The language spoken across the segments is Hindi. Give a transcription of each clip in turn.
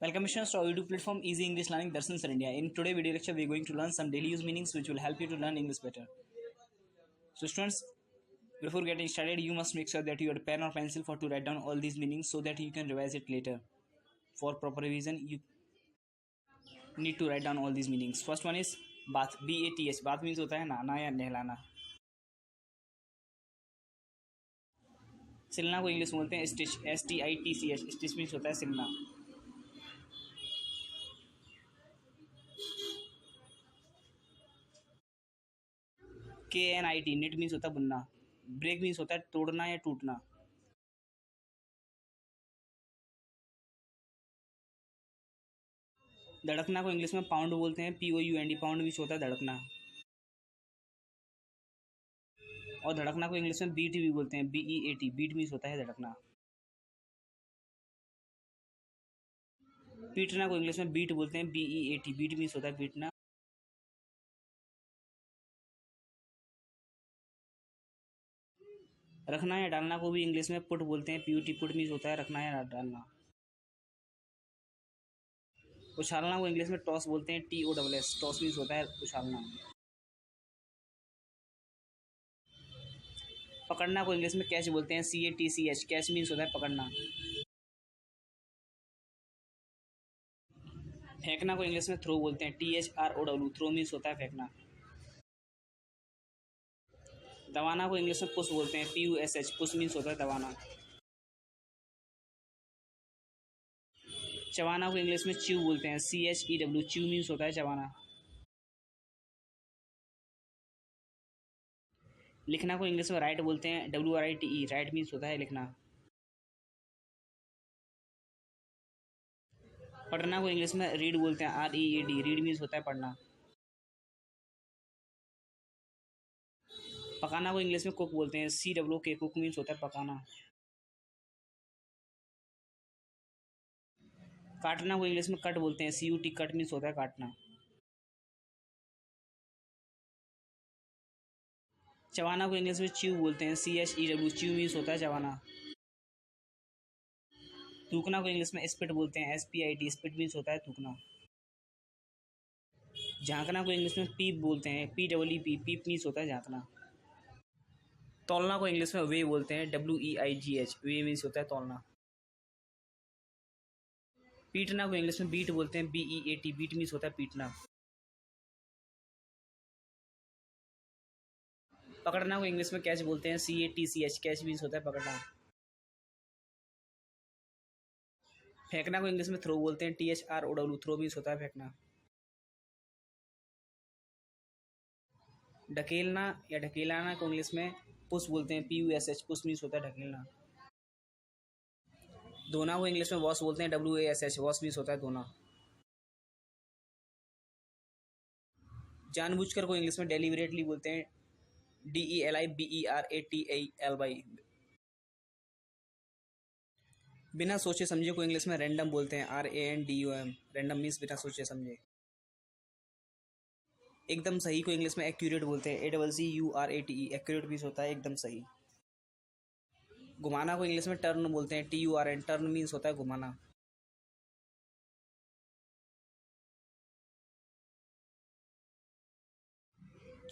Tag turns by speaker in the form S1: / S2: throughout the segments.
S1: Welcome students to our YouTube platform Easy English Learning Darshan Sir India. In today video lecture, we are going to learn some daily use meanings which will help you to learn English better. So students, before getting started, you must make sure that you have a pen or pencil to write down all these meanings so that you can revise it later. For proper revision, you need to write down all these meanings. First one is bath, B-A-T-H. Bath means होता है नहाना या नहलाना. सिलना को इंग्लिश में बोलते हैं स्टिच, S-T-I-T-C-H. स्टिच मीन्स होता है सिलना. KNIT, निट मीन्स होता है बुनना. ब्रेक मीन्स होता है तोड़ना या टूटना. धड़कना को इंग्लिश में पाउंड बोलते हैं, POUND. पाउंड मीन्स होता है धड़कना. और धड़कना को इंग्लिश में बीट भी बोलते हैं, BEAT. बीट मीन्स होता है धड़कना. पीटना को इंग्लिश में बीट बोलते हैं, BEAT. बीट मीन्स होता है पीटना. रखना या डालना को भी इंग्लिश में पुट बोलते हैं, PUT. पुट मीन्स होता है रखना या डालना. उछालना को इंग्लिश में टॉस बोलते हैं, TOSS. टॉस मीन्स होता है उछालना. पकड़ना को इंग्लिश में कैच बोलते हैं, CATCH. कैच मीन्स होता है पकड़ना. फेंकना को इंग्लिश में थ्रो बोलते हैं, THROW. थ्रो मीन्स होता है फेंकना. दबाना को इंग्लिश में पुश बोलते हैं, PUSH. पुश मीन्स होता है दबाना. चबाना को इंग्लिश में च्यू बोलते हैं, CHEW. च्यू मीन्स होता है चबाना. लिखना को इंग्लिश में राइट बोलते हैं, WRITE. राइट मीन्स होता है लिखना. पढ़ना को इंग्लिश में रीड बोलते हैं, READ. रीड मीन्स होता है पढ़ना. पकाना को इंग्लिश में कुक बोलते हैं, COOK. कुक मीन्स होता है पकाना. काटना को इंग्लिश में कट बोलते हैं, CUT. कट मीन्स होता है काटना. चबाना को इंग्लिश में च्यू बोलते हैं, CHEW. च्यू मीन्स होता है चबाना. थूकना को इंग्लिश में स्पिट बोलते हैं, SPIT. स्पिट मीन्स होता है थूकना. झांकना को इंग्लिश में पीप बोलते हैं, PEEP. पीप मीन्स होता है झांकना. तौलना को इंग्लिश में वे बोलते हैं, WEIGH. वे मीन्स होता है तौलना. पीटना को इंग्लिश में बीट बोलते हैं, BEAT. बीट मीन्स होता है पीटना. पकड़ना को इंग्लिश में कैच बोलते हैं, CATCH. कैच मीन्स होता है पकड़ना. फेंकना को इंग्लिश में थ्रो बोलते हैं, THROW. थ्रो मीन्स होता है फेंकना. ढकेलना या ढकेलाना को इंग्लिश में पुश बोलते हैं, PUSH. पुश मीन्स होता है ढकेलना. धोना को इंग्लिश में वॉश बोलते हैं, WASH. वॉश मीन्स होता है धोना. जानबूझकर को इंग्लिश में डेलिबरेटली बोलते हैं, DELIBERATALY. बिना सोचे समझे को इंग्लिश में रैंडम बोलते हैं, RANDOM. रैंडम मीन्स बिना सोचे समझे. एकदम सही को इंग्लिश में एक्यूरेट बोलते हैं, ACCURATE. एक्यूरेट मीन्स होता है एकदम सही. घुमाना को इंग्लिश में टर्न बोलते हैं, TURN. टर्न मीन्स होता है घुमाना.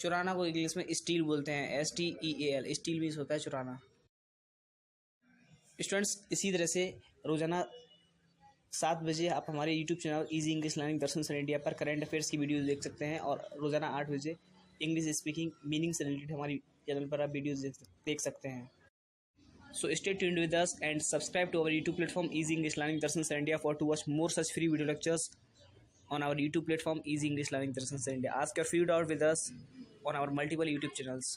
S1: चुराना को इंग्लिश में स्टील बोलते हैं, STEAL. स्टील मीन्स होता है चुराना. स्टूडेंट्स, इसी तरह से रोजाना 7 बजे आप हमारे YouTube channel easy English learning Darshan sir India पर करंट अफेयर्स की वीडियोस देख सकते हैं, और रोजाना 8 बजे इंग्लिश स्पीकिंग मीनिंग से रिलेटेड हमारी चैनल पर आप वीडियोस देख सकते हैं. So stay tuned with us and subscribe to our YouTube platform Easy English Learning Darshan Sir India to watch more such free video lectures on our YouTube platform Easy English Learning Darshan Sir India. Ask your few doubt with us on our multiple YouTube channels.